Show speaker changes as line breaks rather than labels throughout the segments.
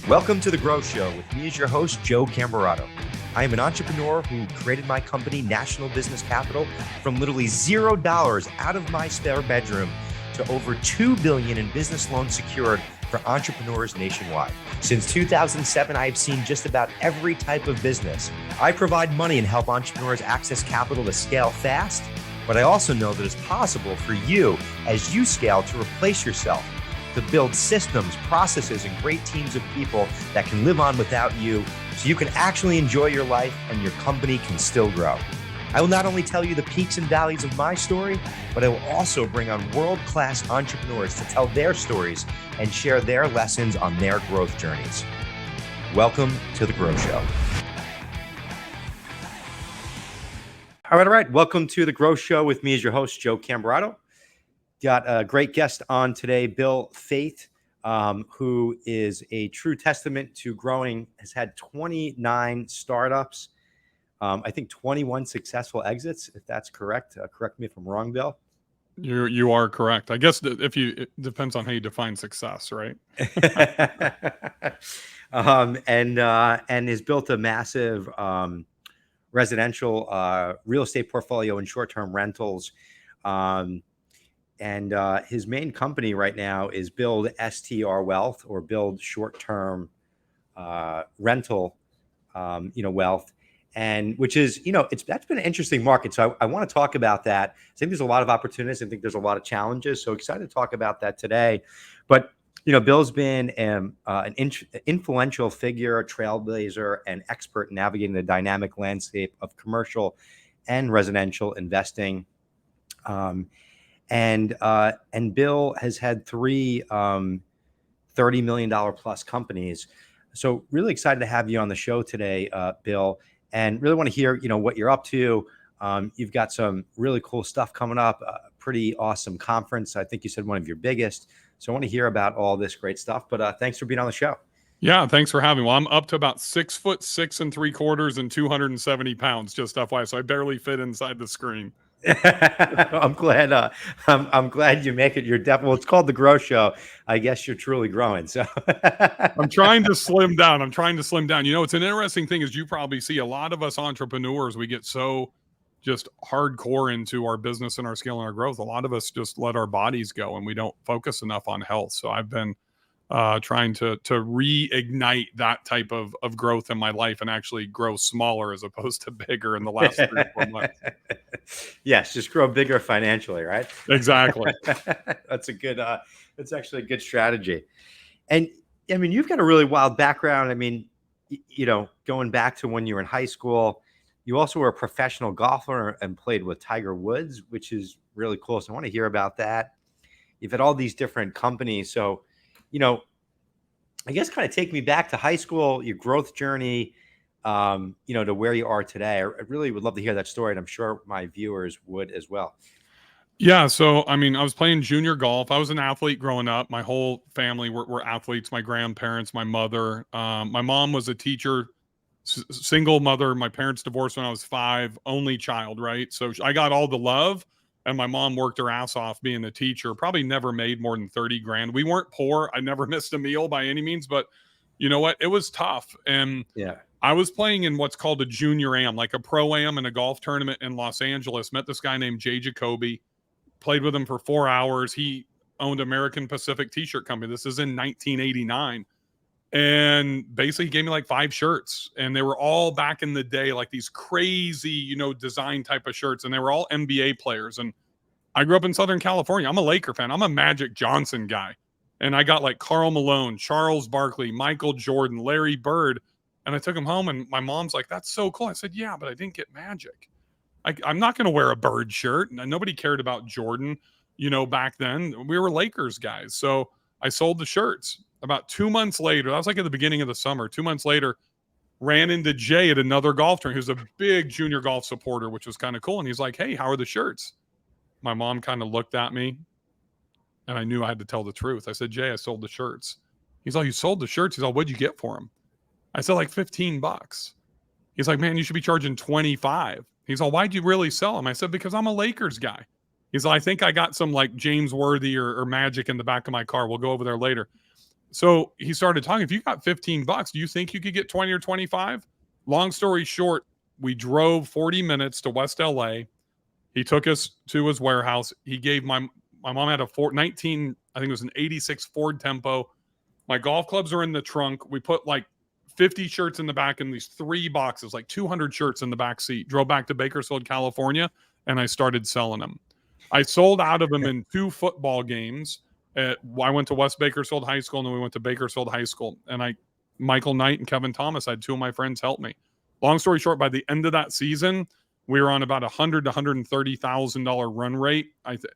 Welcome to The Growth Show with me as your host, Joe Camerato. I am an entrepreneur who created my company, National Business Capital, from literally $0 out of my spare bedroom to over $2 billion in business loans secured for entrepreneurs nationwide. Since 2007, I have seen just about every type of business. I provide money and help entrepreneurs access capital to scale fast, but I also know that it's possible for you as you scale to replace yourself, to build systems, processes, and great teams of people that can live on without you so you can actually enjoy your life and your company can still grow. I will not only tell you the peaks and valleys of my story, but I will also bring on world-class entrepreneurs to tell their stories and share their lessons on their growth journeys. Welcome to The Growth Show. All right. Welcome to The Growth Show with me as your host, Joe Camerato. Got a great guest on today, Bill Faeth, who is a true testament to growing, has had 29 startups, I think 21 successful exits, if that's correct. Correct me if I'm wrong, Bill.
You are correct. I guess it depends on how you define success, right?
And has built a massive residential real estate portfolio and short-term rentals. And his main company right now is Build STR Wealth, or Build Short-Term Rental, Wealth, and which is, that's been an interesting market. So I want to talk about that. I think there's a lot of opportunities. I think there's a lot of challenges. So excited to talk about that today. But Bill's been an influential figure, a trailblazer, and expert in navigating the dynamic landscape of commercial and residential investing. And Bill has had three $30 million plus companies. So really excited to have you on the show today, Bill, and really want to hear, what you're up to. You've got some really cool stuff coming up, a pretty awesome conference. I think you said one of your biggest. So I want to hear about all this great stuff, but thanks for being on the show.
Yeah, thanks for having me. Well, I'm up to about 6'6 3/4" and 270 pounds, just FYI. So I barely fit inside the screen.
I'm glad. I'm glad you make it. You're definitely. Well, it's called The Growth Show. I guess you're truly growing. So
I'm trying to slim down. It's an interesting thing, is you probably see a lot of us entrepreneurs, we get so just hardcore into our business and our scale and our growth. A lot of us just let our bodies go and we don't focus enough on health. So I've been trying to reignite that type of growth in my life and actually grow smaller as opposed to bigger in the last 3 or 4 months.
Yes, just grow bigger financially, right?
Exactly.
That's actually a good strategy. And I mean, you've got a really wild background. I mean, going back to when you were in high school, you also were a professional golfer and played with Tiger Woods, which is really cool. So I want to hear about that. You've had all these different companies. So, I guess kind of take me back to high school, your growth journey, to where you are today. I really would love to hear that story, and I'm sure my viewers would as well.
Yeah. So, I mean, I was playing junior golf. I was an athlete growing up. My whole family were athletes, my grandparents, my mother. My mom was a teacher, single mother. My parents divorced when I was 5, only child, right? So I got all the love. And my mom worked her ass off being a teacher, probably never made more than 30 grand. We weren't poor. I never missed a meal by any means, but you know what? It was tough. And
yeah,
I was playing in what's called a junior am, like a pro am in a golf tournament in Los Angeles. Met this guy named Jay Jacoby, played with him for 4 hours. He owned American Pacific T-shirt company. This is in 1989. And basically he gave me like 5 shirts, and they were all back in the day, like these crazy, design type of shirts. And they were all NBA players. And I grew up in Southern California. I'm a Laker fan. I'm a Magic Johnson guy. And I got like Karl Malone, Charles Barkley, Michael Jordan, Larry Bird. And I took them home, and my mom's like, "That's so cool." I said, "Yeah, but I didn't get Magic. I'm not going to wear a Bird shirt." And nobody cared about Jordan, back then. We were Lakers guys. So I sold the shirts. About 2 months later, that was like at the beginning of the summer, 2 months later, ran into Jay at another golf tournament. He was a big junior golf supporter, which was kind of cool. And he's like, "Hey, how are the shirts?" My mom kind of looked at me, and I knew I had to tell the truth. I said, "Jay, I sold the shirts." He's like, "You sold the shirts?" He's like, "What'd you get for them?" I said, like $15. He's like, "Man, you should be charging 25. He's like, "Why'd you really sell them?" I said, "Because I'm a Lakers guy." He's like, "I think I got some like James Worthy or Magic in the back of my car. We'll go over there later." So he started talking, if you got $15, do you think you could get 20 or 25? Long story short, we drove 40 minutes to West LA. He took us to his warehouse. He gave my mom had a 19, I think it was an 86 Ford Tempo. My golf clubs are in the trunk. We put like 50 shirts in the back in these 3 boxes, like 200 shirts in the back seat. Drove back to Bakersfield, California, and I started selling them. I sold out of them in 2 football games. I went to West Bakersfield High School, and then we went to Bakersfield High School. And Michael Knight and Kevin Thomas, I had 2 of my friends help me. Long story short, by the end of that season, we were on about $100,000 to $130,000 run rate.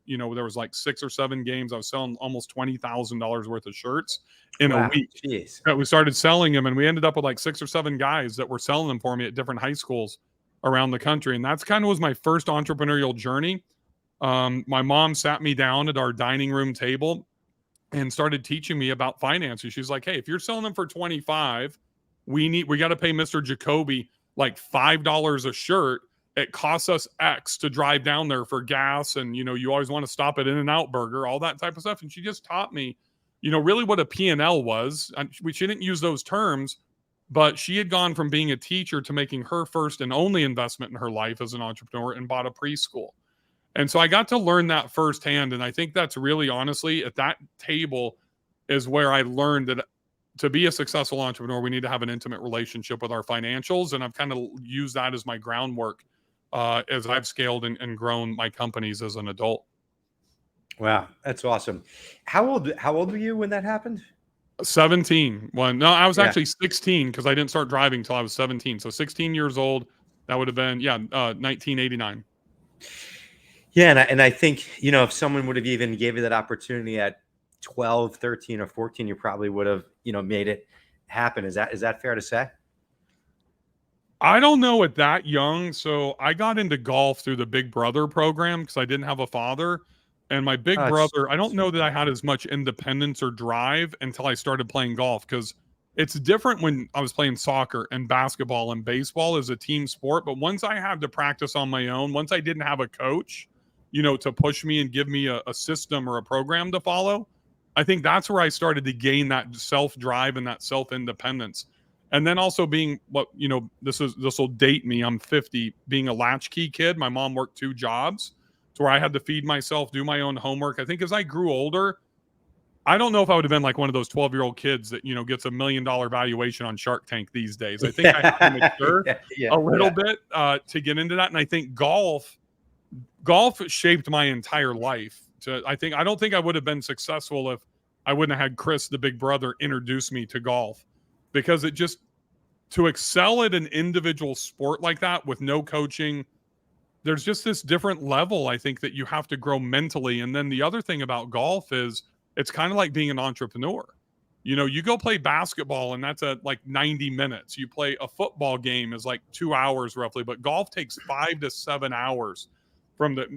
There was like 6 or 7 games. I was selling almost $20,000 worth of shirts in a week.
Jeez.
We started selling them, and we ended up with like 6 or 7 guys that were selling them for me at different high schools around the country. And that's kind of was my first entrepreneurial journey. My mom sat me down at our dining room table and started teaching me about finances. She's like, hey, if you're selling them for 25, we got to pay Mr. Jacoby like $5 a shirt. It costs us X to drive down there for gas. And, you always want to stop at In-N-Out Burger, all that type of stuff. And she just taught me, really what a P&L was. She didn't use those terms, but she had gone from being a teacher to making her first and only investment in her life as an entrepreneur and bought a preschool. And so I got to learn that firsthand. And I think that's really, honestly, at that table is where I learned that to be a successful entrepreneur, we need to have an intimate relationship with our financials. And I've kind of used that as my groundwork as I've scaled and grown my companies as an adult.
Wow, that's awesome. How old were you when that happened?
17. I was actually 16 because I didn't start driving until I was 17. So 16 years old. That would have been 1989.
Yeah, and I think if someone would have even gave you that opportunity at 12, 13, or 14, you probably would have made it happen. Is that fair to say?
I don't know at that young. So I got into golf through the Big Brother program because I didn't have a father. And my big brother, I don't know that I had as much independence or drive until I started playing golf, because it's different when I was playing soccer and basketball and baseball as a team sport. But once I had to practice on my own, once I didn't have a coach, to push me and give me a system or a program to follow, I think that's where I started to gain that self-drive and that self-independence. And then also being this will date me. I'm 50, being a latchkey kid. My mom worked 2 jobs to where I had to feed myself, do my own homework. I think as I grew older, I don't know if I would have been like one of those 12-year-old kids that, gets $1 million valuation on Shark Tank these days. I think I had to mature a little bit to get into that. And I think golf shaped my entire life. I don't think I would have been successful if I wouldn't have had Chris, the big brother, introduce me to golf, because to excel at an individual sport like that with no coaching, there's just this different level, I think, that you have to grow mentally. And then the other thing about golf is it's kind of like being an entrepreneur. You go play basketball and that's at like 90 minutes. You play a football game is like 2 hours roughly, but golf takes 5 to 7 hours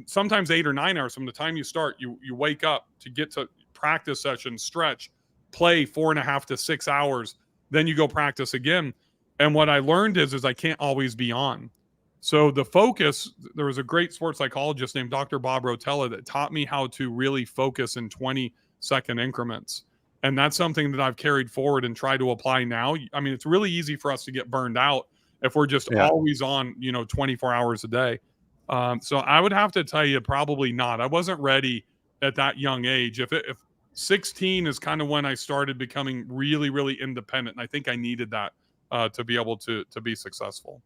sometimes 8 or 9 hours from the time you start. You wake up to get to practice session, stretch, play 4.5 to 6 hours. Then you go practice again. And what I learned is I can't always be on. So the focus, there was a great sports psychologist named Dr. Bob Rotella that taught me how to really focus in 20-second increments. And that's something that I've carried forward and try to apply now. I mean, it's really easy for us to get burned out if we're just always on, 24 hours a day. So I would have to tell you, probably not. I wasn't ready at that young age. If 16 is kind of when I started becoming really, really independent. And I think I needed that to be able to be successful.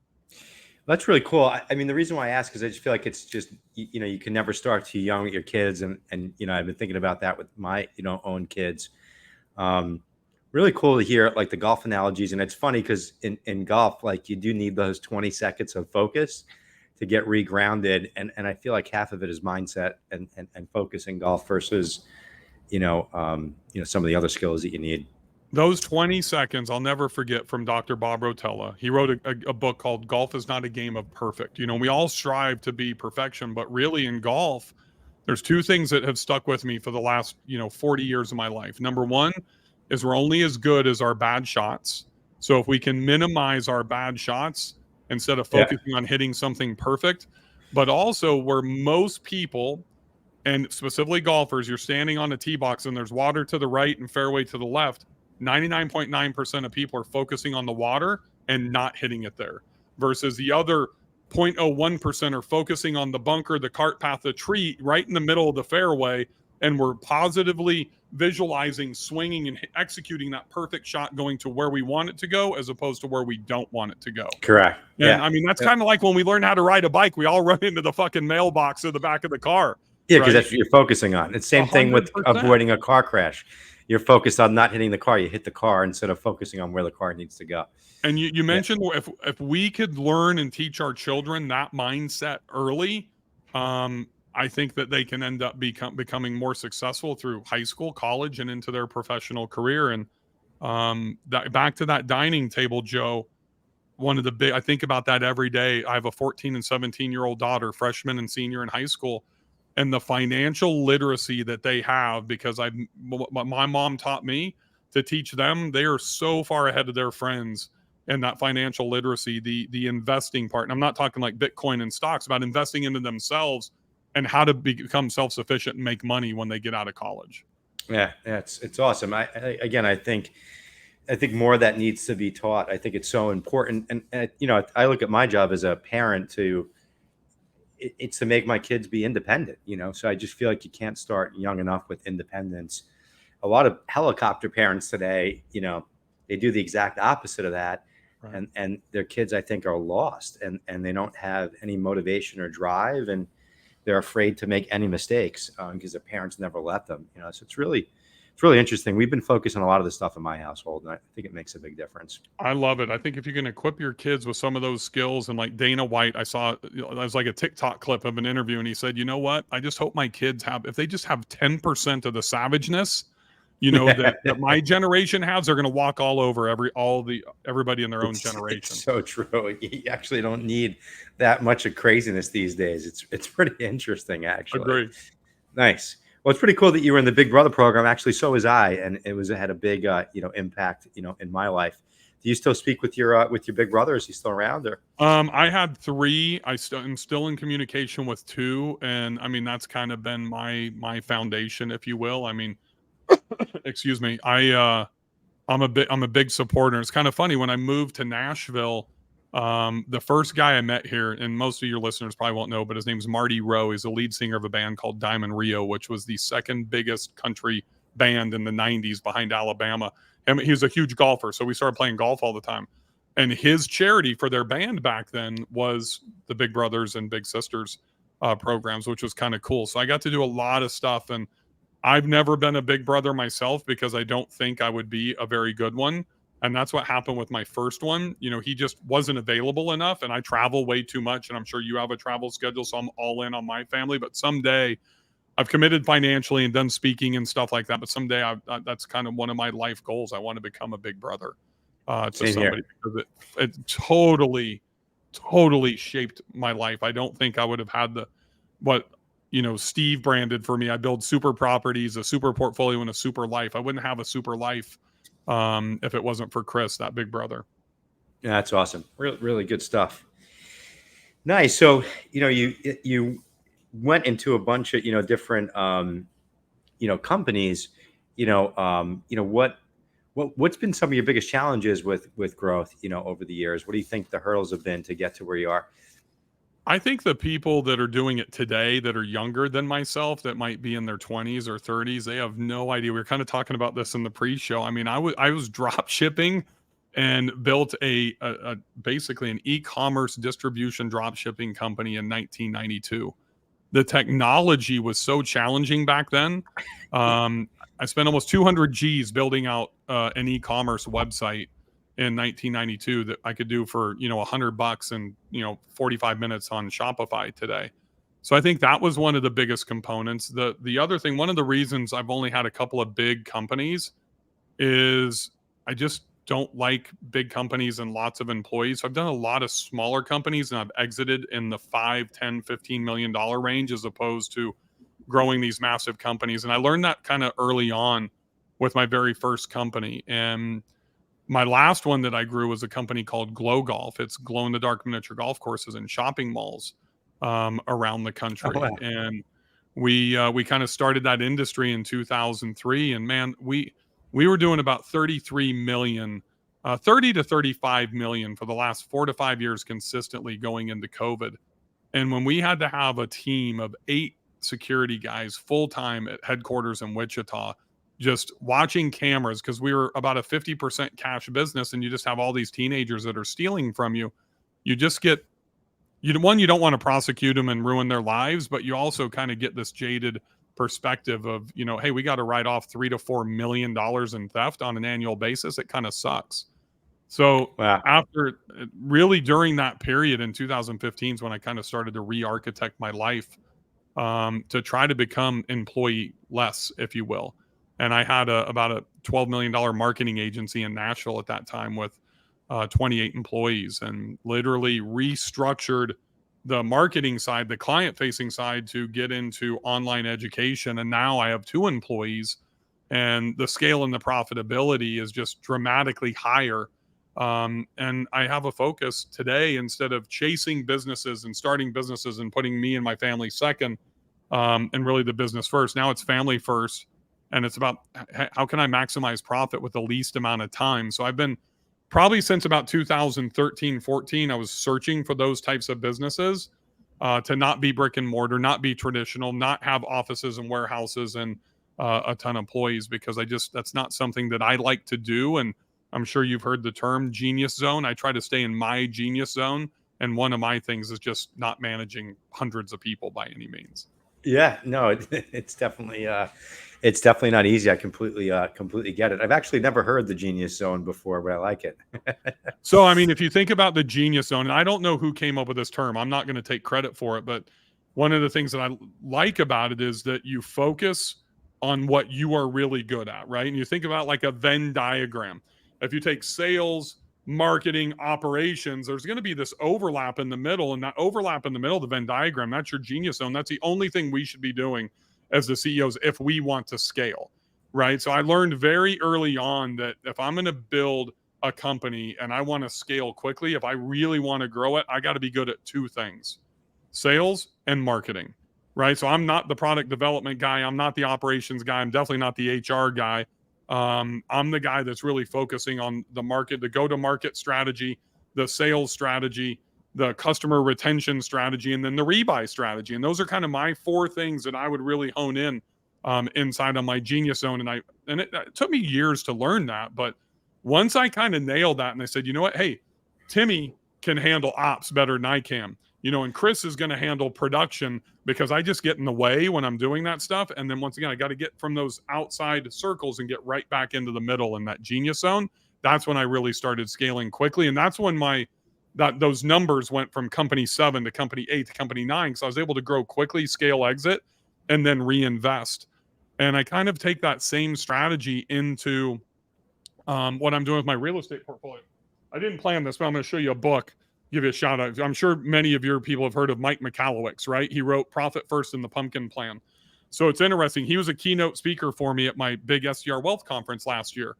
That's really cool. I mean, the reason why I ask is I just feel like it's just, you can never start too young with your kids. And I've been thinking about that with my, own kids. Really cool to hear like the golf analogies. And it's funny because in golf, like you do need those 20 seconds of focus to get regrounded. And I feel like half of it is mindset and focus in golf versus, some of the other skills that you need.
Those 20 seconds, I'll never forget, from Dr. Bob Rotella. He wrote a book called Golf is Not a Game of Perfect. We all strive to be perfection, but really in golf, there's 2 things that have stuck with me for the last, 40 years of my life. Number 1 is we're only as good as our bad shots. So if we can minimize our bad shots instead of focusing on hitting something perfect, but also where most people, and specifically golfers, you're standing on a tee box and there's water to the right and fairway to the left. 99.9% of people are focusing on the water and not hitting it there, versus the other 0.01% are focusing on the bunker, the cart path, the tree right in the middle of the fairway, and we're positively visualizing, swinging, and executing that perfect shot going to where we want it to go, as opposed to where we don't want it to go.
Correct.
And I mean, that's kind of like when we learn how to ride a bike, we all run into the fucking mailbox in the back of the car.
Yeah, because that's what you're focusing on. It's the same thing with
100%.
avoiding a car crash. You're focused on not hitting the car. You hit the car instead of focusing on where the car needs to go.
And you mentioned if we could learn and teach our children that mindset early, I think that they can end up becoming more successful through high school, college, and into their professional career. And back to that dining table, Joe. I think about that every day. I have a 14 and 17-year-old daughter, freshman and senior in high school, and the financial literacy that they have, because my mom taught me to teach them. They are so far ahead of their friends in that financial literacy, the investing part. And I'm not talking like Bitcoin and stocks, about investing into themselves and how to become self-sufficient and make money when they get out of college.
Yeah, it's awesome. I think more of that needs to be taught. I think it's so important. And you know, I look at my job as a parent it's to make my kids be independent, you know? So I just feel like you can't start young enough with independence. A lot of helicopter parents today, you know, they do the exact opposite of that. Right. And their kids, I think, are lost and they don't have any motivation or drive, and they're afraid to make any mistakes because their parents never let them, you know? So it's really interesting. We've been focused on a lot of this stuff in my household, and I think it makes a big difference.
I love it. I think if you can equip your kids with some of those skills, and like Dana White, I saw, it was like a TikTok clip of an interview, and he said, you know what? I just hope my kids if they just have 10% of the savageness, you know, that my generation has, they're going to walk all over everybody in their own generation.
It's so true. You actually don't need that much of craziness these days. It's pretty interesting, actually.
Agreed.
Nice. Well, it's pretty cool that you were in the Big Brother program. Actually, so was I, and it had a big, impact, in my life. Do you still speak with your big brother? Is he still around? Or
I had 3. I'm still in communication with 2, and I mean that's kind of been my foundation, if you will. I mean, excuse me. I'm a big supporter. It's kind of funny when I moved to Nashville. The first guy I met here, and most of your listeners probably won't know, but his name's Marty Rowe. He's the lead singer of a band called Diamond Rio, which was the second biggest country band in the 90s behind Alabama. And he was a huge golfer, so we started playing golf all the time. And his charity for their band back then was the Big Brothers and Big Sisters programs, which was kind of cool. So I got to do a lot of stuff, and I've never been a big brother myself because I don't think I would be a very good one. And that's what happened with my first one. You know, he just wasn't available enough, and I travel way too much. And I'm sure you have a travel schedule, so I'm all in on my family. But someday, I've committed financially and done speaking and stuff like that. But someday, that's kind of one of my life goals. I want to become a big brother to somebody, because it totally shaped my life. I don't think I would have had what Steve branded for me. I build super properties, a super portfolio, and a super life. I wouldn't have a super life if it wasn't for Chris, that big brother.
Yeah, that's awesome. Really good stuff. Nice. So, you went into a bunch of, different, companies, what's been some of your biggest challenges with growth, over the years? What do you think the hurdles have been to get to where you are?
I think the people that are doing it today that are younger than myself, that might be in their 20s or 30s, they have no idea. We were kind of talking about this in the pre-show. I mean, I was drop shipping and built a basically an e-commerce distribution drop shipping company in 1992. The technology was so challenging back then. I spent almost 200 G's building out an e-commerce website in 1992 that I could do for, $100 and, 45 minutes on Shopify today. So I think that was one of the biggest components. The other thing, one of the reasons I've only had a couple of big companies is I just don't like big companies and lots of employees. So I've done a lot of smaller companies, and I've exited in the $5, $10, $15 million range, as opposed to growing these massive companies. And I learned that kind of early on with my very first company. And my last one that I grew was a company called Glow Golf. It's glow-in-the-dark miniature golf courses in shopping malls around the country. Oh, wow. And we kind of started that industry in 2003. And man, we were doing about 33 million, 30 to 35 million for the last 4 to 5 years consistently going into COVID. And when we had to have a team of 8 security guys full time at headquarters in Wichita, just watching cameras, because we were about a 50% cash business, and you just have all these teenagers that are stealing from you. You just get, you don't want to prosecute them and ruin their lives, but you also kind of get this jaded perspective of, hey, we got to write off $3 to $4 million in theft on an annual basis. It kind of sucks. So
Wow.
after, really during that period in 2015 is when I kind of started to re-architect my life, to try to become employee less, if you will. And I had about a $12 million marketing agency in Nashville at that time with 28 employees, and literally restructured the marketing side, the client facing side, to get into online education. And now I have 2 employees, and the scale and the profitability is just dramatically higher. And I have a focus today, instead of chasing businesses and starting businesses and putting me and my family second, and really the business first. Now it's family first, and it's about how can I maximize profit with the least amount of time. So I've been, probably since about 2013, 14, I was searching for those types of businesses, to not be brick and mortar, not be traditional, not have offices and warehouses and a ton of employees, because that's not something that I like to do. And I'm sure you've heard the term genius zone. I try to stay in my genius zone. And one of my things is just not managing hundreds of people by any means.
Yeah, no, it's definitely not easy. I completely get it. I've actually never heard the genius zone before, but I like it.
So, I mean, if you think about the genius zone, and I don't know who came up with this term, I'm not going to take credit for it, but one of the things that I like about it is that you focus on what you are really good at, right? And you think about like a Venn diagram. If you take sales, marketing, operations, there's going to be this overlap in the middle, and that overlap in the middle of the Venn diagram, that's your genius zone. That's the only thing we should be doing as the CEOs if we want to scale, right? So I learned very early on that if I'm going to build a company and I want to scale quickly, if I really want to grow it, I got to be good at 2 things: sales and marketing, right? So I'm not the product development guy. I'm not the operations guy. I'm definitely not the HR guy. I'm the guy that's really focusing on the market, the go-to-market strategy, the sales strategy, the customer retention strategy, and then the rebuy strategy. And those are kind of my 4 things that I would really hone in, inside of my genius zone. And it took me years to learn that, but once I kind of nailed that, and I said, you know what, hey, Timmy can handle ops better than I can, and Chris is going to handle production, because I just get in the way when I'm doing that stuff. And then once again, I got to get from those outside circles and get right back into the middle in that genius zone. That's when I really started scaling quickly. And that's when those numbers went from company 7 to company 8 to company 9. So I was able to grow quickly, scale, exit, and then reinvest. And I kind of take that same strategy into what I'm doing with my real estate portfolio. I didn't plan this, but I'm going to show you a book, give you a shout out. I'm sure many of your people have heard of Mike Michalowicz, right? He wrote Profit First and the Pumpkin Plan. So it's interesting. He was a keynote speaker for me at my big SDR Wealth Conference last year.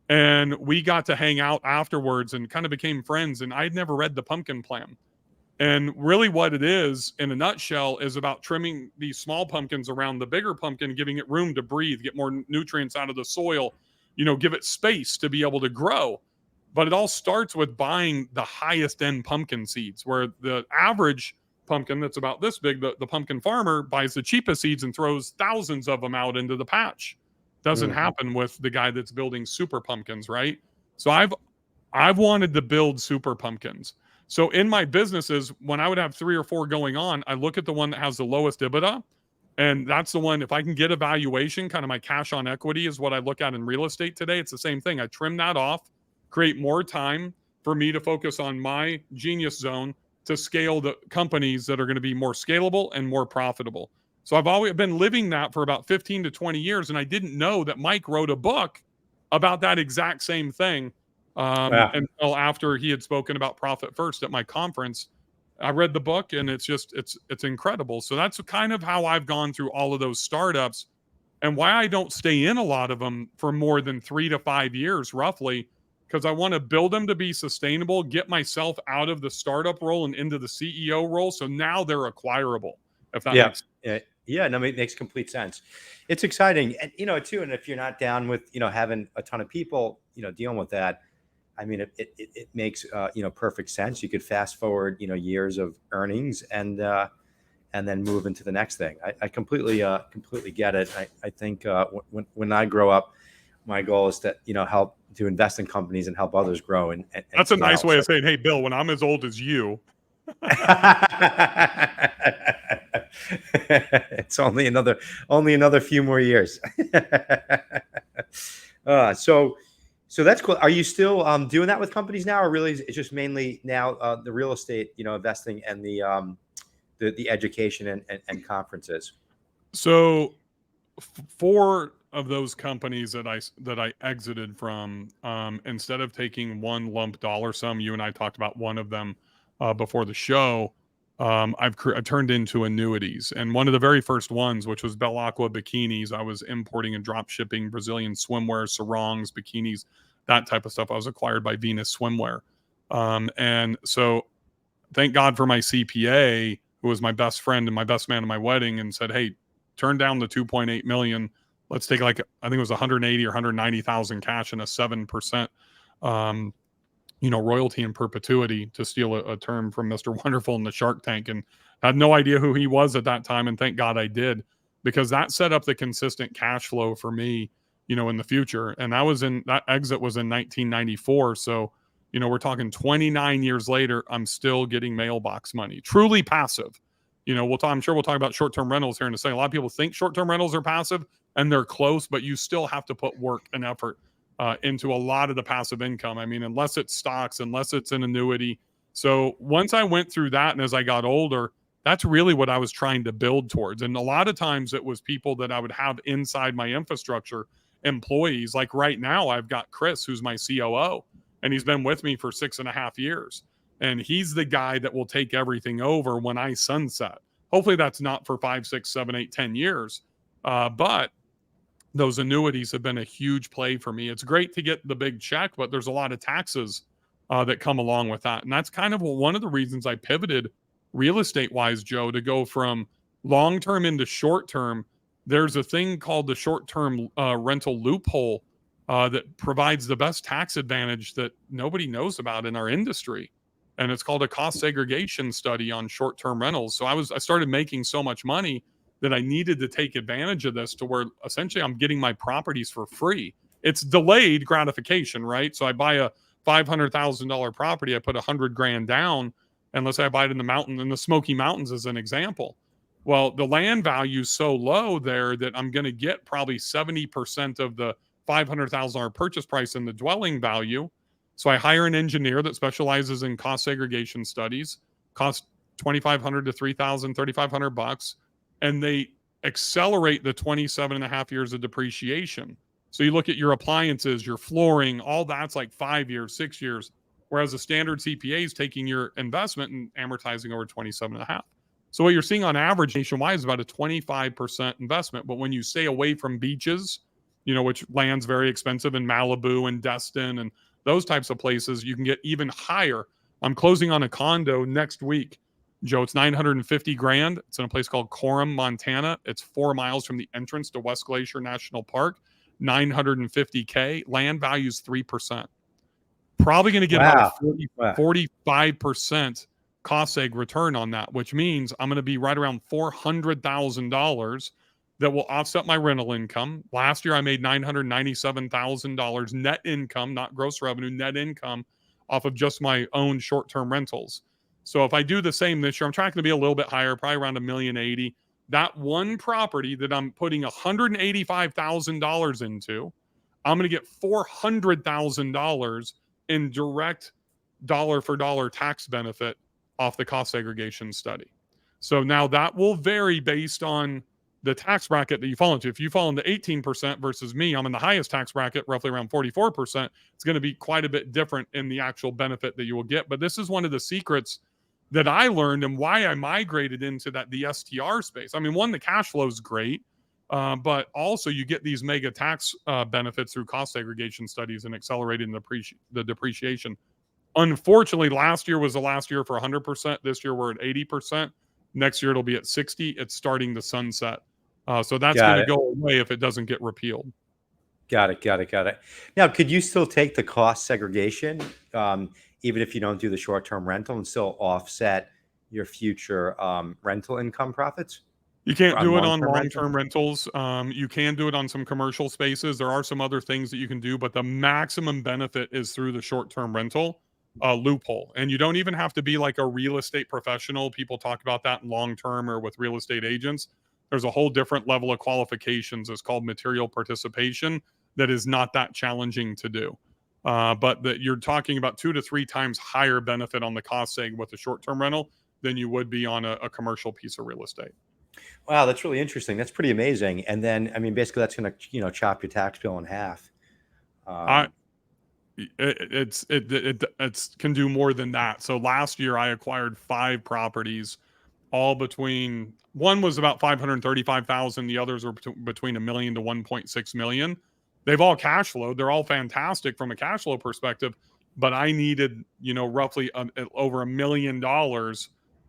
And we got to hang out afterwards and kind of became friends. And I'd never read the Pumpkin Plan. And really what it is, in a nutshell, is about trimming these small pumpkins around the bigger pumpkin, giving it room to breathe, get more nutrients out of the soil, give it space to be able to grow. But it all starts with buying the highest end pumpkin seeds, where the average pumpkin that's about this big, the pumpkin farmer buys the cheapest seeds and throws thousands of them out into the patch. Doesn't happen with the guy that's building super pumpkins, right? So I've wanted to build super pumpkins. So in my businesses, when I would have 3 or 4 going on, I look at the one that has the lowest EBITDA. And that's the one, if I can get a valuation, kind of my cash on equity is what I look at in real estate today. It's the same thing. I trim that off, create more time for me to focus on my genius zone to scale the companies that are going to be more scalable and more profitable. So I've always been living that for about 15 to 20 years. And I didn't know that Mike wrote a book about that exact same thing, until after he had spoken about Profit First at my conference. I read the book, and it's incredible. So that's kind of how I've gone through all of those startups, and why I don't stay in a lot of them for more than 3 to 5 years, roughly, because I want to build them to be sustainable, get myself out of the startup role and into the CEO role. So now they're acquirable, if that makes sense.
Yeah, no, it makes complete sense. It's exciting, and too. And if you're not down with having a ton of people dealing with that, I mean, it makes perfect sense. You could fast forward years of earnings and then move into the next thing. I completely get it. I think when I grow up, my goal is to help to invest in companies and help others grow and
That's a nice
scale.
way of saying, hey, Bill, when I'm as old as you.
It's only another few more years. So that's cool. Are you still doing that with companies now, or really it's just mainly now the real estate investing and the education and conferences?
So 4 of those companies that I exited from, instead of taking one lump dollar sum, you and I talked about one of them before the show. I've turned into annuities, and one of the very first ones, which was Bell Aqua bikinis, I was importing and drop shipping Brazilian swimwear, sarongs, bikinis, that type of stuff. I was acquired by Venus Swimwear, and so thank God for my CPA, who was my best friend and my best man at my wedding, and said, "Hey, turn down the 2.8 million. Let's take I think it was 180 or 190,000 cash and a 7%, royalty in perpetuity," to steal a term from Mr. Wonderful in the Shark Tank, and had no idea who he was at that time. And thank God I did, because that set up the consistent cash flow for me, in the future. And that exit was in 1994. So, we're talking 29 years later, I'm still getting mailbox money, truly passive. I'm sure we'll talk about short-term rentals here in a second. A lot of people think short-term rentals are passive, and they're close, but you still have to put work and effort into a lot of the passive income. I mean, unless it's stocks, unless it's an annuity. So once I went through that, and as I got older, that's really what I was trying to build towards. And a lot of times it was people that I would have inside my infrastructure, employees. Like right now, I've got Chris, who's my COO, and he's been with me for 6.5 years. And he's the guy that will take everything over when I sunset. Hopefully that's not for 5, 6, 7, 8, 10 years. But those annuities have been a huge play for me. It's great to get the big check, but there's a lot of taxes that come along with that. And that's kind of one of the reasons I pivoted real estate wise, Joe, to go from long term into short term. There's a thing called the short term rental loophole that provides the best tax advantage that nobody knows about in our industry. And it's called a cost segregation study on short term rentals. So I started making so much money that I needed to take advantage of this, to where essentially I'm getting my properties for free. It's delayed gratification, right? So I buy a $500,000 property, I put $100,000 down, and let's say I buy it in the Smoky Mountains as an example. Well, the land value is so low there that I'm going to get probably 70% of the $500,000 purchase price in the dwelling value. So I hire an engineer that specializes in cost segregation studies, cost $2,500 to $3,000, $3,500, and they accelerate the 27.5 years of depreciation. So you look at your appliances, your flooring, all that's like 5 years, 6 years, whereas a standard CPA is taking your investment and amortizing over 27.5. So what you're seeing on average nationwide is about a 25% investment. But when you stay away from beaches, which land's very expensive in Malibu and Destin and those types of places, you can get even higher. I'm closing on a condo next week, Joe. It's $950,000. It's in a place called Coram, Montana. It's 4 miles from the entrance to West Glacier National Park. $950K. Land value's 3%. Probably going to get about a 45% cost seg return on that, which means I'm going to be right around $400,000 that will offset my rental income. Last year, I made $997,000 net income, not gross revenue, net income off of just my own short-term rentals. So if I do the same this year, I'm tracking to be a little bit higher, probably around $1,080,000. That one property that I'm putting $185,000 into, I'm going to get $400,000 in direct dollar for dollar tax benefit off the cost segregation study. So now that will vary based on the tax bracket that you fall into. If you fall into 18% versus me, I'm in the highest tax bracket, roughly around 44%. It's going to be quite a bit different in the actual benefit that you will get. But this is one of the secrets that I learned and why I migrated into the STR space. I mean, one, the cash flow is great, but also you get these mega tax benefits through cost segregation studies and accelerating the depreciation. Unfortunately, last year was the last year for 100%. This year we're at 80%. Next year it'll be at 60. It's starting to sunset. So that's going
Got
to
it.
go away if it doesn't get repealed.
Got it. Got it. Got it. Now, could you still take the cost segregation, even if you don't do the short-term rental, and still offset your future rental income profits
You can't
on
do it on
long-term rental?
long-term rentals. You can do it on some commercial spaces. There are some other things that you can do, but the maximum benefit is through the short-term rental loophole. And you don't even have to be like a real estate professional. People talk about that in long-term or with real estate agents. There's a whole different level of qualifications. It's called material participation that is not that challenging to do. But that you're talking about 2 to 3 times higher benefit on the cost seg with a short-term rental than you would be on a commercial piece of real estate.
Wow, that's really interesting. That's pretty amazing. And then, I mean, basically, that's going to, chop your tax bill in half.
I
Um,
it's can do more than that. So last year I acquired 5 properties, all between one was about 535,000, the others were between a million to 1.6 million. They've all cash flowed. They're all fantastic from a cash flow perspective, but I needed, roughly over $1 million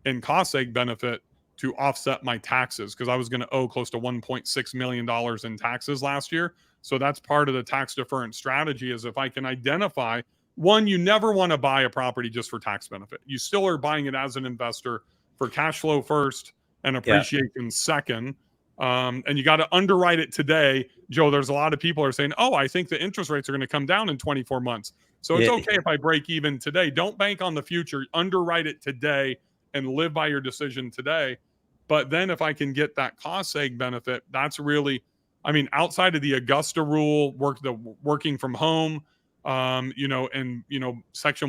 in cost seg benefit to offset my taxes because I was going to owe close to $1.6 million in taxes last year. So that's part of the tax deference strategy is if I can identify one, you never want to buy a property just for tax benefit. You still are buying it as an investor for cash flow first and
yeah.
appreciation second. And you got to underwrite it today. Joe, there's a lot of people are saying, oh, I think the interest rates are going to come down in 24 months. So it's
Yeah.
okay if I break even today. Don't bank on the future. Underwrite it today and live by your decision today. But then if I can get that cost seg benefit, that's really, I mean, outside of the Augusta rule, working from home, Section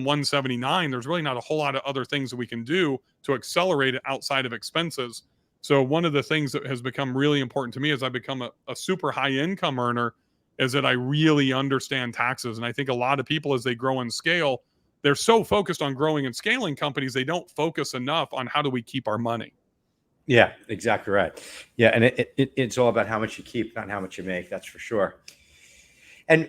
179, there's really not a whole lot of other things that we can do to accelerate it outside of expenses. So one of the things that has become really important to me as I become a super high income earner is that I really understand taxes. And I think a lot of people, as they grow and scale, they're so focused on growing and scaling companies, they don't focus enough on how do we keep our money.
Yeah, exactly right. Yeah, and it's all about how much you keep, not how much you make. That's for sure. And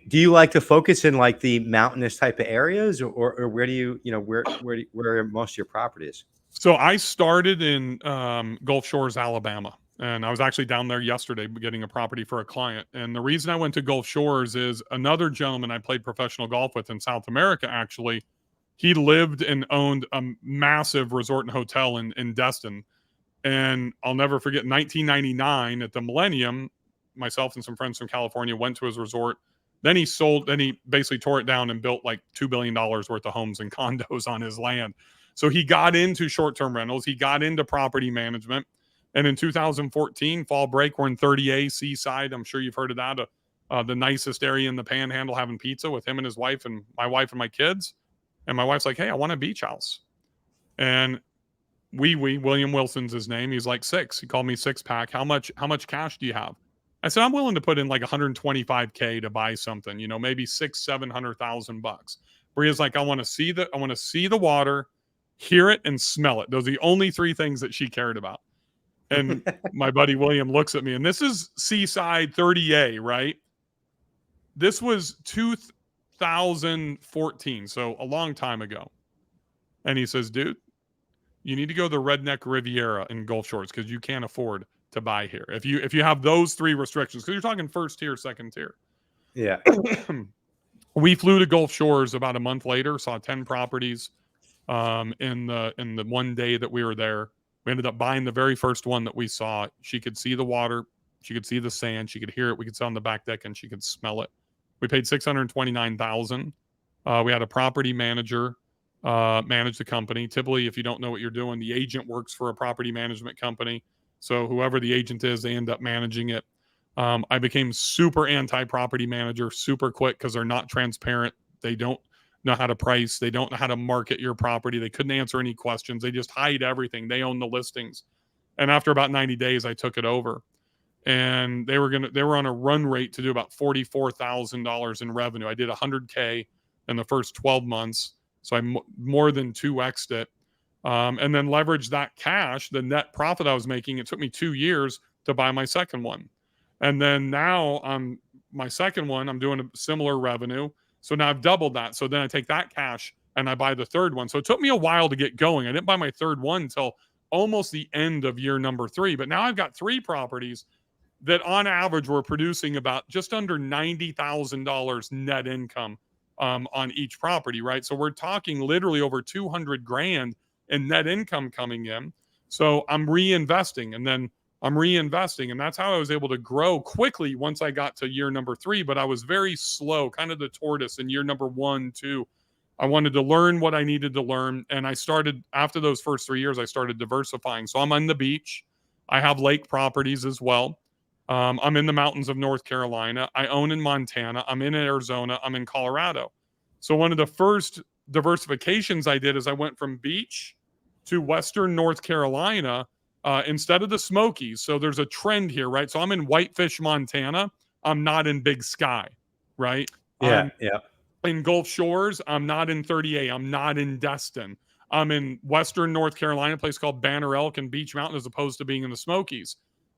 do you like to focus in like the mountainous type of areas, or where do you, where are most of your properties?
So I started in Gulf Shores, Alabama, and I was actually down there yesterday getting a property for a client. And the reason I went to Gulf Shores is another gentleman I played professional golf with in South America, actually, he lived and owned a massive resort and hotel in Destin. And I'll never forget 1999 at the Millennium, myself and some friends from California went to his resort. Then he basically tore it down and built like $2 billion worth of homes and condos on his land. So he got into short-term rentals. He got into property management. And in 2014, fall break, we're in 30A Seaside. I'm sure you've heard of that. The nicest area in the Panhandle, having pizza with him and his wife and my kids. And my wife's like, hey, I want a beach house. And William Wilson's his name. He's like 6. He called me 6-pack. How much cash do you have? I said, I'm willing to put in like 125K to buy something, maybe $700,000. Bria's like, I want to see the water, hear it, and smell it. Those are the only 3 things that she cared about. And my buddy William looks at me, and this is Seaside 30A, right? This was 2014, so a long time ago. And he says, dude, you need to go to the Redneck Riviera in Gulf Shores because you can't afford to buy here. If you have those 3 restrictions, because you're talking first tier, second tier.
Yeah.
We flew to Gulf Shores about a month later, saw 10 properties in the one day that we were there. We ended up buying the very first one that we saw. She could see the water, she could see the sand, she could hear it. We could sit on the back deck and she could smell it. We paid $629,000. We had a property manager manage the company. Typically, if you don't know what you're doing, the agent works for a property management company. So whoever the agent is, they end up managing it. I became super anti-property manager super quick because they're not transparent. They don't know how to price. They don't know how to market your property. They couldn't answer any questions. They just hide everything. They own the listings. And after about 90 days, I took it over. And they were on a run rate to do about $44,000 in revenue. I did 100K in the first 12 months. So I more than 2x'd it. And then leveraged that cash, the net profit I was making. It took me 2 years to buy my second one. And then now on my second one, I'm doing a similar revenue. So now I've doubled that. So then I take that cash and I buy the third one. So it took me a while to get going. I didn't buy my third one until almost the end of year number 3. But now I've got 3 properties that on average were producing about just under $90,000 net income on each property, right? So we're talking literally over 200 grand in net income coming in. So I'm reinvesting and then I'm reinvesting. And that's how I was able to grow quickly once I got to year number 3. But I was very slow, kind of the tortoise in year number 1, 2. I wanted to learn what I needed to learn. And I started, after those first 3 years, I started diversifying. So I'm on the beach. I have lake properties as well. I'm in the mountains of North Carolina. I own in Montana. I'm in Arizona. I'm in Colorado. So one of the first diversifications I did is I went from beach to Western North Carolina instead of the Smokies. So there's a trend here, right? So I'm in Whitefish, Montana. I'm not in Big Sky, right?
Yeah, yeah.
In Gulf Shores. I'm not in 30A. I'm not in Destin. I'm in Western North Carolina, a place called Banner Elk and Beach Mountain, as opposed to being in the Smokies.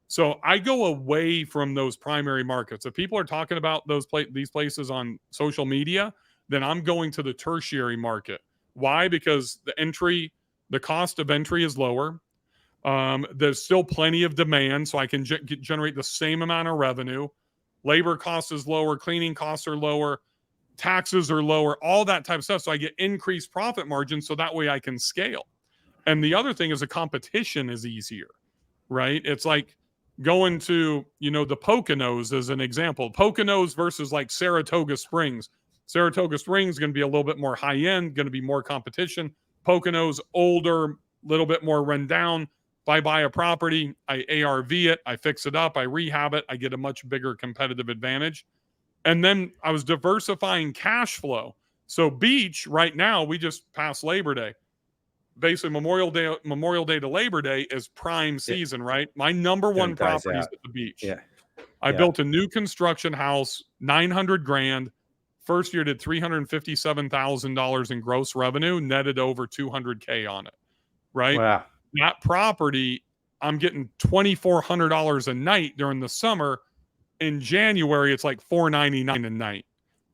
So I go away from those primary markets. If people are talking about these places on social media, then I'm going to the tertiary market. Why? Because the cost of entry is lower. There's still plenty of demand, so I can generate the same amount of revenue. Labor cost is lower, cleaning costs are lower, taxes are lower, all that type of stuff. So I get increased profit margins, so that way I can scale. And the other thing is the competition is easier, right? It's like going to, the Poconos as an example. Poconos versus like Saratoga Springs. Saratoga Springs is going to be a little bit more high end, going to be more competition. Poconos, older, little bit more run down. If I buy a property, I ARV it, I fix it up, I rehab it, I get a much bigger competitive advantage. And then I was diversifying cash flow. So beach right now, we just passed Labor Day. Basically Memorial Day to Labor Day is prime season, right? My number one property is at the beach.
Yeah.
I built a new construction house, 900 grand. First year did $357,000 in gross revenue, netted over 200K on it, right?
Wow.
That property, I'm getting $2,400 a night during the summer. In January, it's like $499 a night.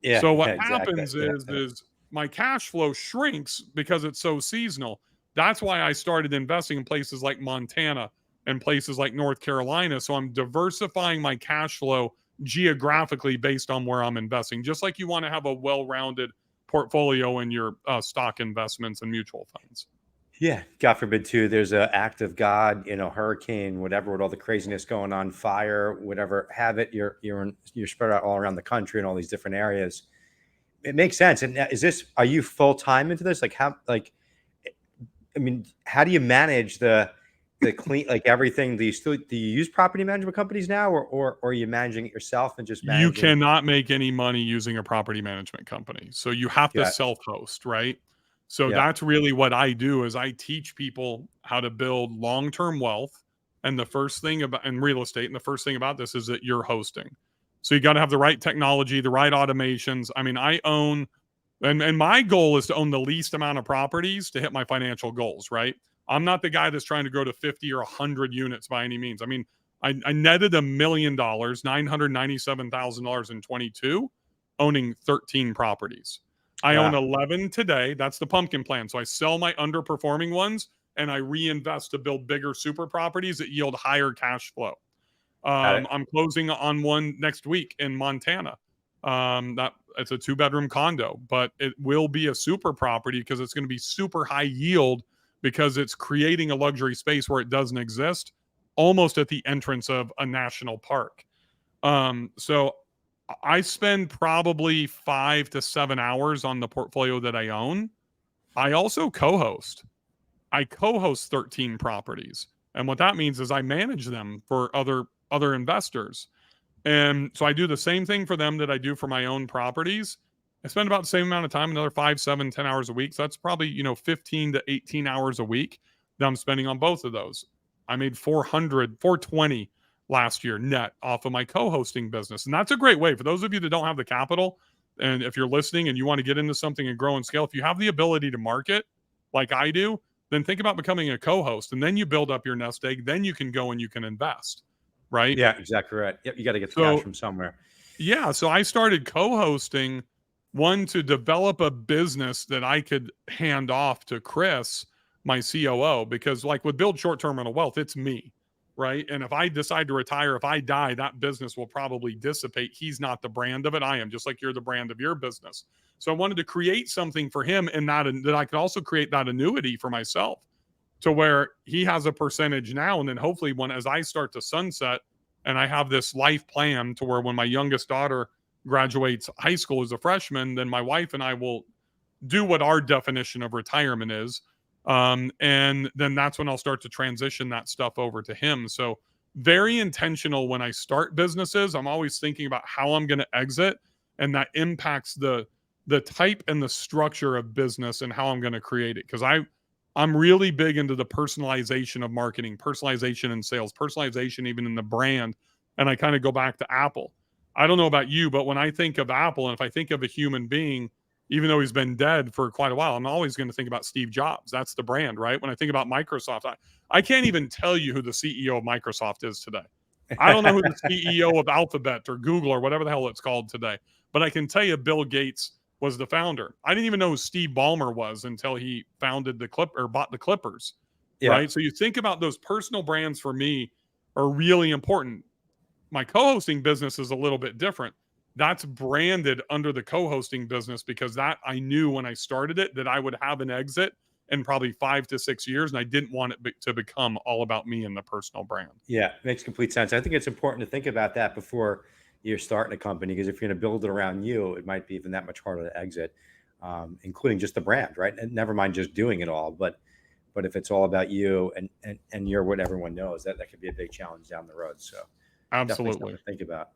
Yeah.
So what happens is my cash flow shrinks because it's so seasonal. That's why I started investing in places like Montana and places like North Carolina. So I'm diversifying my cash flow geographically based on where I'm investing, just like you want to have a well-rounded portfolio in your stock investments and mutual funds.
Yeah, God forbid too. There's an act of God, hurricane, whatever, with all the craziness going on, fire, whatever. Have it. You're spread out all around the country in all these different areas. It makes sense. And are you full time into this? How do you manage the clean, like everything? Do you use property management companies now, or are you managing it yourself and just managing?
You cannot make any money using a property management company. So you have to self-host, right? So that's really what I do is I teach people how to build long-term wealth. And the first thing in real estate, and the first thing about this is that you're hosting. So you got to have the right technology, the right automations. I mean, I own, and my goal is to own the least amount of properties to hit my financial goals, right? I'm not the guy that's trying to grow to 50 or 100 units by any means. I mean, I netted $1 million, $997,000 in 22, owning 13 properties. I own 11 today. That's the pumpkin plan. So I sell my underperforming ones and I reinvest to build bigger super properties that yield higher cash flow. I'm closing on one next week in Montana. It's a 2-bedroom condo, but it will be a super property because it's going to be super high yield because it's creating a luxury space where it doesn't exist, almost at the entrance of a national park. So I spend probably 5 to 7 hours on the portfolio that I own. I also co-host. I co-host 13 properties. And what that means is I manage them for other investors. And so I do the same thing for them that I do for my own properties. I spend about the same amount of time, another 5, 7, 10 hours a week. So that's probably, 15 to 18 hours a week that I'm spending on both of those. I made $420 last year net off of my co-hosting business. And that's a great way for those of you that don't have the capital. And if you're listening and you want to get into something and grow and scale, if you have the ability to market like I do, then think about becoming a co-host and then you build up your nest egg. Then you can go and you can invest. Right?
Yeah, exactly right. Yep, you got to get the cash from somewhere.
Yeah, so I started co-hosting, one to develop a business that I could hand off to Chris my COO, because like with Build Short-Term Rental Wealth, it's me, right? And if I decide to retire, if I die, that business will probably dissipate. He's not the brand of it. I am, just like you're the brand of your business. So I wanted to create something for him, and that I could also create that annuity for myself, to where he has a percentage now, and then hopefully as I start to sunset, and I have this life plan to where when my youngest daughter graduates high school as a freshman, then my wife and I will do what our definition of retirement is. And then that's when I'll start to transition that stuff over to him. So very intentional when I start businesses. I'm always thinking about how I'm going to exit, and that impacts the type and the structure of business and how I'm going to create it. Because I'm really big into the personalization of marketing, personalization in sales, personalization even in the brand. And I kind of go back to Apple. I don't know about you, but when I think of Apple, and if I think of a human being, even though he's been dead for quite a while, I'm always going to think about Steve Jobs. That's the brand, right? When I think about Microsoft, I can't even tell you who the CEO of Microsoft is today. I don't know who the CEO of Alphabet or Google or whatever the hell it's called today, but I can tell you Bill Gates was the founder. I didn't even know who Steve Ballmer was until he founded bought the Clippers,
Yeah.
right? So you think about those personal brands for me are really important. My co-hosting business is a little bit different. That's branded under the co-hosting business because that I knew when I started it that I would have an exit in probably 5 to 6 years, and I didn't want it to become all about me and the personal brand.
Yeah, makes complete sense. I think it's important to think about that before you're starting a company, because if you're going to build it around you, it might be even that much harder to exit, including just the brand, right? And never mind just doing it all, but if it's all about you and you're what everyone knows, that could be a big challenge down the road. So definitely something
Absolutely.
to think about.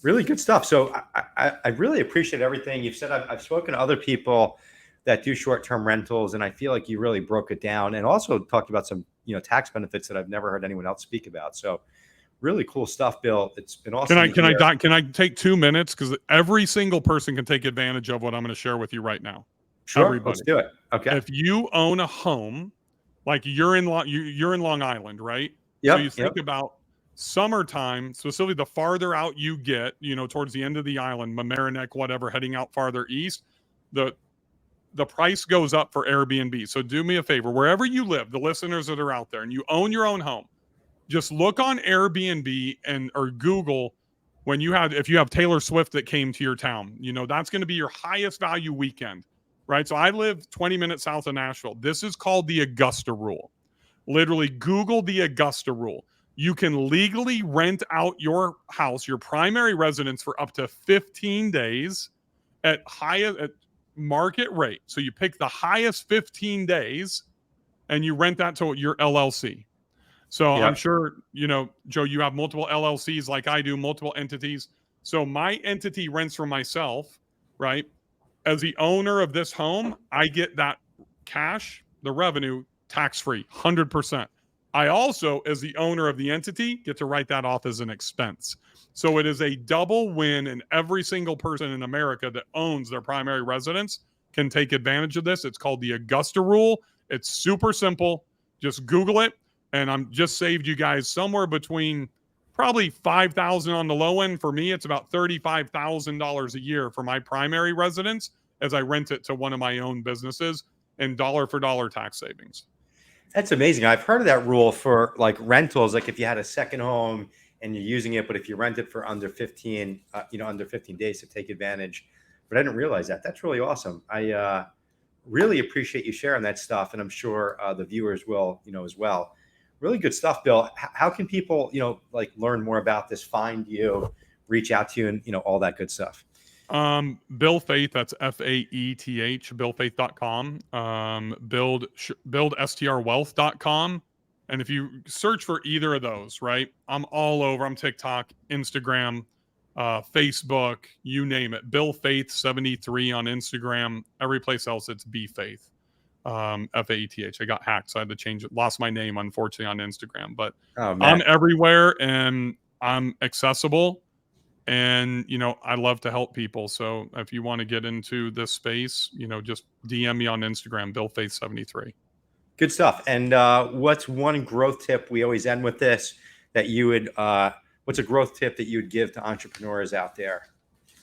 Really good stuff. So I really appreciate everything you've said. I've spoken to other people that do short-term rentals, and I feel like you really broke it down and also talked about some, tax benefits that I've never heard anyone else speak about. So really cool stuff, Bill. It's been awesome to hear.
Can I take 2 minutes? Because every single person can take advantage of what I'm going to share with you right now.
Sure,
Everybody.
let's do it. Okay.
If you own a home, like you're in Long Island, right?
Yep,
So you think about summertime, specifically the farther out you get, towards the end of the island, Mamaroneck, whatever, heading out farther east, the price goes up for Airbnb. So do me a favor, wherever you live, the listeners that are out there, and you own your own home, just look on Airbnb or Google if you have Taylor Swift that came to your town, that's going to be your highest value weekend, right? So I live 20 minutes south of Nashville. This is called the Augusta rule. Literally Google the Augusta rule. You can legally rent out your house, your primary residence, for up to 15 days at market rate. So you pick the highest 15 days and you rent that to your LLC. So I'm sure, Joe, you have multiple LLCs like I do, multiple entities. So my entity rents for myself, right? As the owner of this home, I get that cash, the revenue, tax-free, 100%. I also, as the owner of the entity, get to write that off as an expense. So it is a double win, and every single person in America that owns their primary residence can take advantage of this. It's called the Augusta rule. It's super simple. Just Google it. And I'm just saved you guys somewhere between probably $5,000 on the low end. For me, it's about $35,000 a year for my primary residence as I rent it to one of my own businesses, and dollar for dollar tax savings.
That's amazing. I've heard of that rule for like rentals, like if you had a second home and you're using it, but if you rent it for under 15 days to take advantage. But I didn't realize that. That's really awesome. I really appreciate you sharing that stuff, and I'm sure the viewers will, as well. Really good stuff, Bill. How can people, learn more about this, find you, reach out to you, and, all that good stuff?
Bill Faeth, that's Faeth, billfaeth.com. Buildstrwealth.com. And if you search for either of those, right, I'm all over. I'm TikTok, Instagram, Facebook, you name it. Bill Faeth 73 on Instagram. Every place else, it's bfaeth. Faeth. I got hacked, so I had to change it. Lost my name, unfortunately, on Instagram. But I'm everywhere, and I'm accessible. And, I love to help people. So if you want to get into this space, just DM me on Instagram, BillFaith73.
Good stuff. And what's one growth tip? We always end with this, that you would, what's a growth tip that you would give to entrepreneurs out there?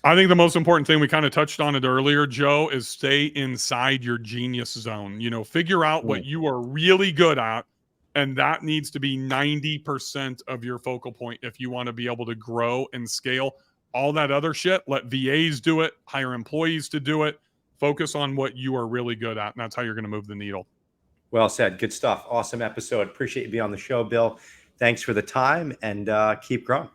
I think the most important thing, we kind of touched on it earlier, Joe, is stay inside your genius zone. Figure out what you are really good at. And that needs to be 90% of your focal point if you want to be able to grow and scale. All that other shit, let VAs do it, hire employees to do it. Focus on what you are really good at. And that's how you're going to move the needle.
Well said. Good stuff. Awesome episode. Appreciate you being on the show, Bill. Thanks for the time, and keep growing.